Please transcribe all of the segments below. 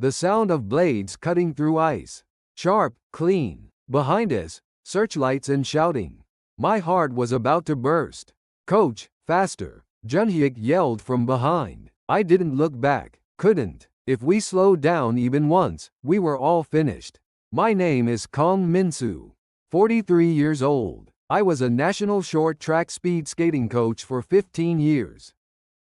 The sound of blades cutting through ice. Sharp, clean. Behind us, searchlights and shouting. My heart was about to burst. Coach, faster. Junhyuk yelled from behind. I didn't look back. Couldn't. If we slowed down even once, we were all finished. My name is Kong Min-soo. 43 years old. I was a national short track speed skating coach for 15 years.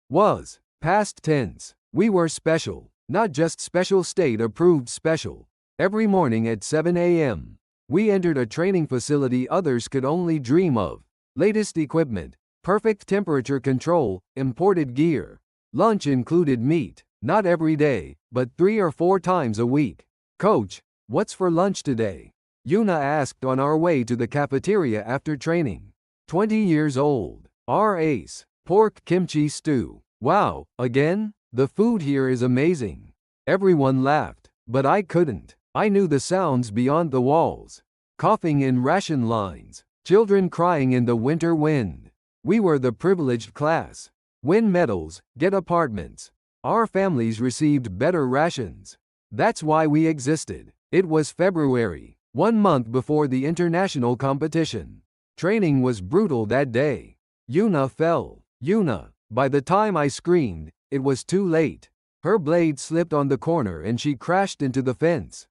Was. Past tense. We were special. Not just special state approved special. Every morning at 7 a.m. we entered a training facility others could only dream of. Latest equipment. Perfect temperature control, imported gear. Lunch included meat. Not every day, but 3 or 4 times a week. Coach, what's for lunch today? Yuna asked on our way to the cafeteria after training. 20 years old. Our ace. Pork kimchi stew. Wow, again? The food here is amazing. Everyone laughed, but I couldn't. I knew the sounds beyond the walls. Coughing in ration lines. Children crying in the winter wind. We were the privileged class. Win medals, get apartments. Our families received better rations. That's why we existed. It was February, 1 month before the international competition. Training was brutal that day. Yuna fell. Yuna. By the time I screamed, it was too late. Her blade slipped on the corner and she crashed into the fence.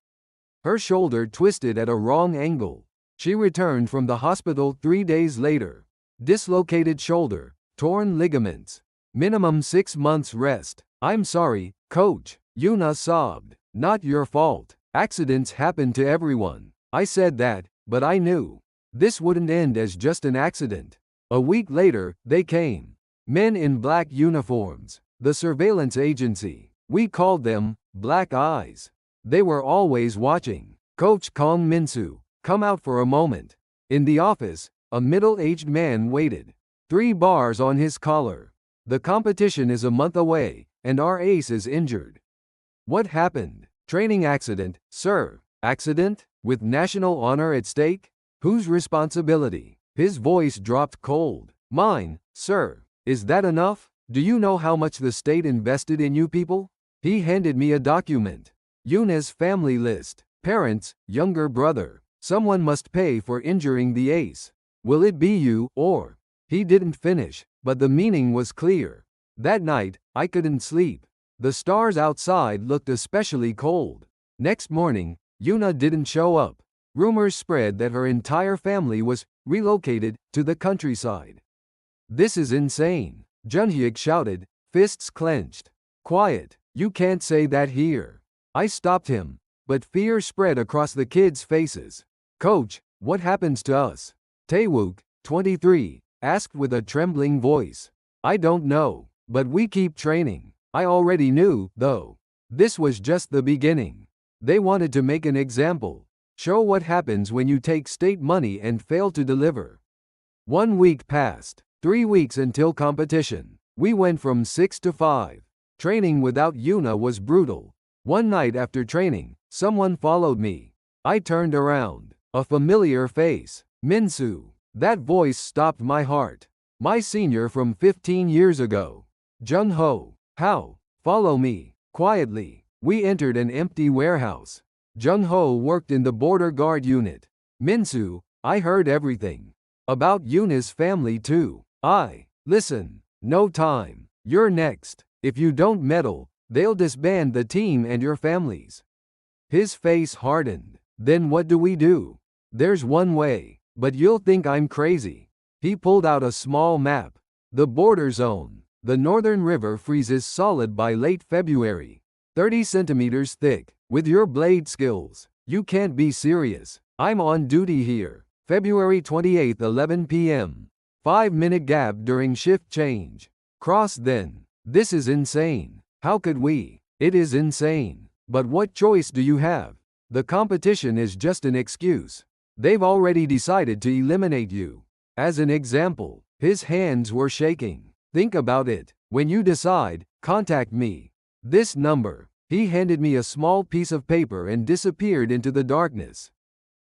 Her shoulder twisted at a wrong angle. She returned from the hospital 3 days later. Dislocated shoulder, torn ligaments. Minimum 6 months rest. I'm sorry, coach. Yuna sobbed. Not your fault. Accidents happen to everyone. I said that, but I knew. This wouldn't end as just an accident. A week later, they came. Men in black uniforms. The surveillance agency. We called them Black Eyes. They were always watching. Coach Kong Min-soo, come out for a moment. In the office, a middle-aged man waited. 3 bars on his collar. The competition is a month away, and our ace is injured. What happened? Training accident, sir. Accident? With national honor at stake? Whose responsibility? His voice dropped cold. Mine, sir. Is that enough? Do you know how much the state invested in you people? He handed me a document. Yuna's family list. Parents, younger brother. Someone must pay for injuring the ace. Will it be you, or? He didn't finish, but the meaning was clear. That night, I couldn't sleep. The stars outside looked especially cold. Next morning, Yuna didn't show up. Rumors spread that her entire family was relocated to the countryside. This is insane, Junhyuk shouted, fists clenched. Quiet, you can't say that here. I stopped him, but fear spread across the kids' faces. Coach, what happens to us? Taewook, 23, asked with a trembling voice. I don't know, but we keep training. I already knew, though. This was just the beginning. They wanted to make an example. Show what happens when you take state money and fail to deliver. 1 week passed. 3 weeks until competition. We went from 6 to 5. Training without Yuna was brutal. One night after training, someone followed me. I turned around. A familiar face. Min-soo. That voice stopped my heart. My senior from 15 years ago. Jung-ho. How? Follow me. Quietly. We entered an empty warehouse. Jung-ho worked in the border guard unit. Min-soo, I heard everything. About Yuna's family too. Listen. No time. You're next. If you don't medal, they'll disband the team and your families. His face hardened. Then what do we do? There's one way, but you'll think I'm crazy. He pulled out a small map. The border zone. The northern river freezes solid by late February. 30 centimeters thick. With your blade skills, you can't be serious. I'm on duty here. February 28, 11 p.m. 5-minute gap during shift change. Cross then. This is insane. How could we? It is insane. But what choice do you have? The competition is just an excuse. They've already decided to eliminate you. As an example, his hands were shaking. Think about it. When you decide, contact me. This number. He handed me a small piece of paper and disappeared into the darkness.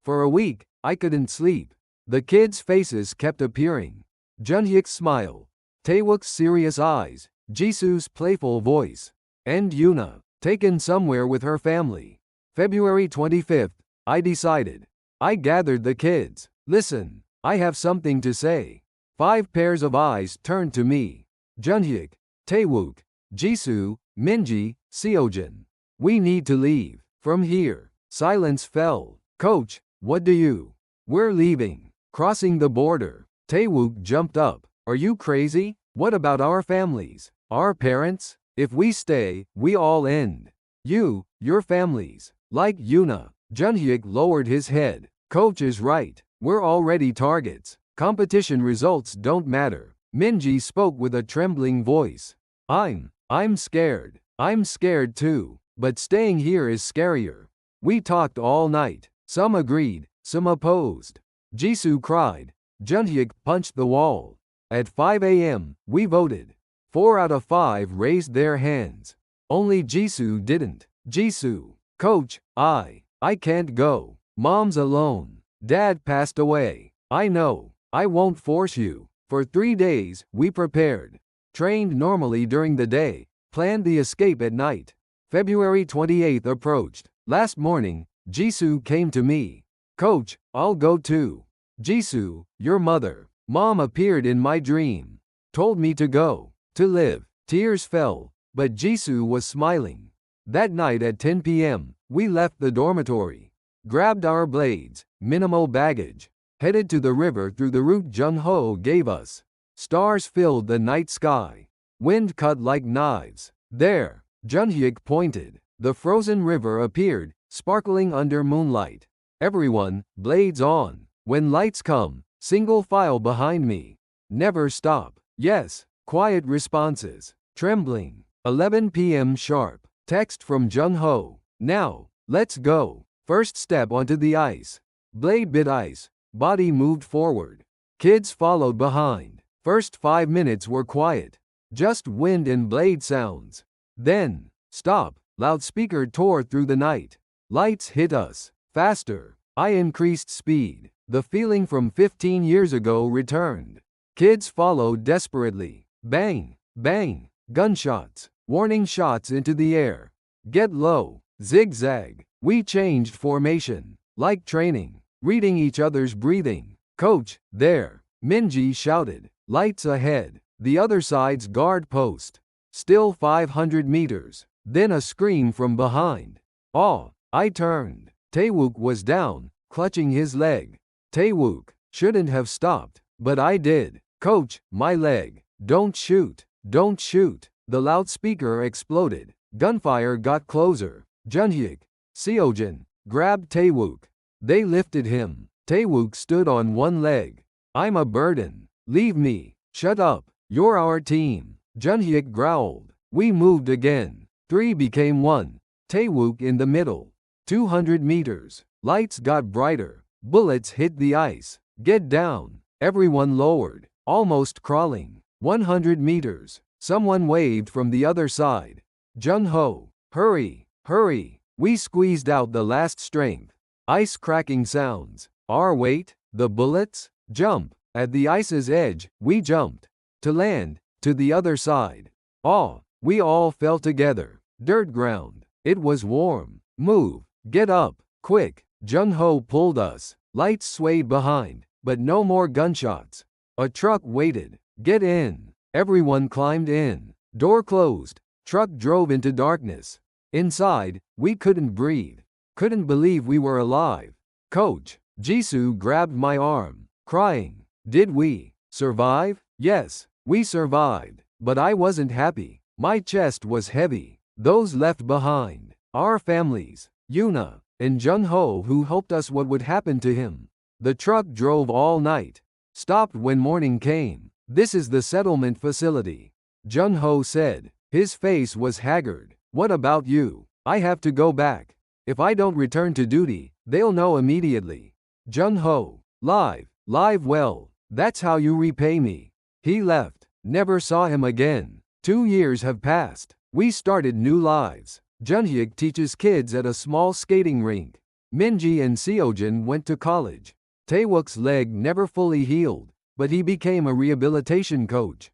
For a week, I couldn't sleep. The kids' faces kept appearing. Junhyuk's smile. Taewook's serious eyes. Jisoo's playful voice. And Yuna. taken somewhere with her family. February 25th, I decided. I gathered the kids. Listen, I have something to say. 5 pairs of eyes turned to me. Junhyuk, Taewook, Jisoo, Minji, Seojin. We need to leave. From here. Silence fell. Coach, what do you? We're leaving. Crossing the border. Taewook jumped up. Are you crazy? What about our families? Our parents? If we stay, we all end. Your families. Like Yuna. Junhyuk lowered his head. Coach is right. We're already targets. Competition results don't matter. Minji spoke with a trembling voice. I'm scared. I'm scared too. But staying here is scarier. We talked all night. Some agreed, some opposed. Jisoo cried. Junhyuk punched the wall. At 5 a.m., we voted. 4 out of 5 raised their hands. Only Jisoo didn't. Jisoo. Coach, I can't go. Mom's alone. Dad passed away. I know. I won't force you. For 3 days, we prepared. Trained normally during the day. Planned the escape at night. February 28th approached. Last morning, Jisoo came to me. Coach, I'll go too. Jisoo, your mother. Mom appeared in my dream. Told me to go. To live. Tears fell. But Jisoo was smiling. That night at 10 p.m., we left the dormitory. Grabbed our blades, minimal baggage. Headed to the river through the route Jung-ho gave us. Stars filled the night sky. Wind cut like knives. There, Junhyuk pointed. The frozen river appeared, sparkling under moonlight. Everyone, blades on. When lights come, single file behind me. Never stop. Yes, quiet responses. Trembling. 11 p.m. sharp. Text from Jung-ho. Now, let's go. First step onto the ice. Blade bit ice. Body moved forward. Kids followed behind. First 5 minutes were quiet. Just wind and blade sounds. Then, stop. Loudspeaker tore through the night. Lights hit us. Faster. I increased speed. The feeling from 15 years ago returned. Kids followed desperately. Bang, bang, gunshots. Warning shots into the air. Get low. Zigzag. We changed formation. Like training. Reading each other's breathing. Coach, there. Minji shouted. Lights ahead. The other side's guard post. Still 500 meters. Then a scream from behind. Oh, I turned. Taewook was down, clutching his leg. Taewook shouldn't have stopped, but I did. Coach, my leg. Don't shoot. Don't shoot. The loudspeaker exploded. Gunfire got closer. Junhyuk, Seojin, grabbed Taewook. They lifted him. Taewook stood on one leg. I'm a burden. Leave me. Shut up. You're our team. Junhyuk growled. We moved again. 3 became 1. Taewook in the middle. 200 meters. Lights got brighter. Bullets hit the ice. Get down. Everyone lowered. Almost crawling. 100 meters. Someone waved from the other side. Jung-ho. Hurry. Hurry. We squeezed out the last strength. Ice cracking sounds. Our weight. The bullets. Jump. At the ice's edge, we jumped. To land. To the other side. Oh, we all fell together. Dirt ground. It was warm. Move. Get up. Quick. Jung-ho pulled us. Lights swayed behind, but no more gunshots. A truck waited. Get in. Everyone climbed in. Door closed. Truck drove into darkness. Inside, we couldn't breathe. Couldn't believe we were alive. Coach, Jisoo grabbed my arm, crying. Did we survive? Yes, we survived. But I wasn't happy. My chest was heavy. Those left behind. Our families. Yuna and Jung-ho, who hoped us what would happen to him. The truck drove all night. Stopped when morning came. This is the settlement facility. Jung-ho said. His face was haggard. What about you? I have to go back. If I don't return to duty, they'll know immediately. Jung-ho. Live well. That's how you repay me. He left. Never saw him again. 2 years have passed. We started new lives. Junhyuk teaches kids at a small skating rink. Minji and Seojin went to college. Taewook's leg never fully healed, but he became a rehabilitation coach.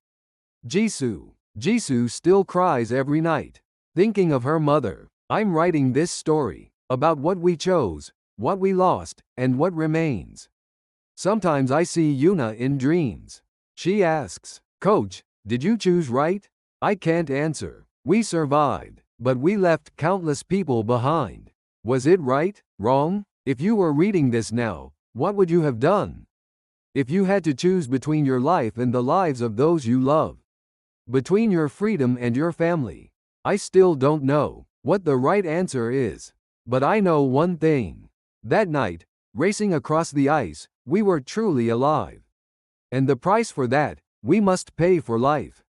Jisoo still cries every night. Thinking of her mother, I'm writing this story about what we chose, what we lost, and what remains. Sometimes I see Yuna in dreams. She asks, "Coach, did you choose right?" I can't answer. We survived, but we left countless people behind. Was it right? Wrong? If you were reading this now, what would you have done? If you had to choose between your life and the lives of those you love, between your freedom and your family, I still don't know what the right answer is. But I know one thing. That night, racing across the ice, we were truly alive. And the price for that, we must pay for life.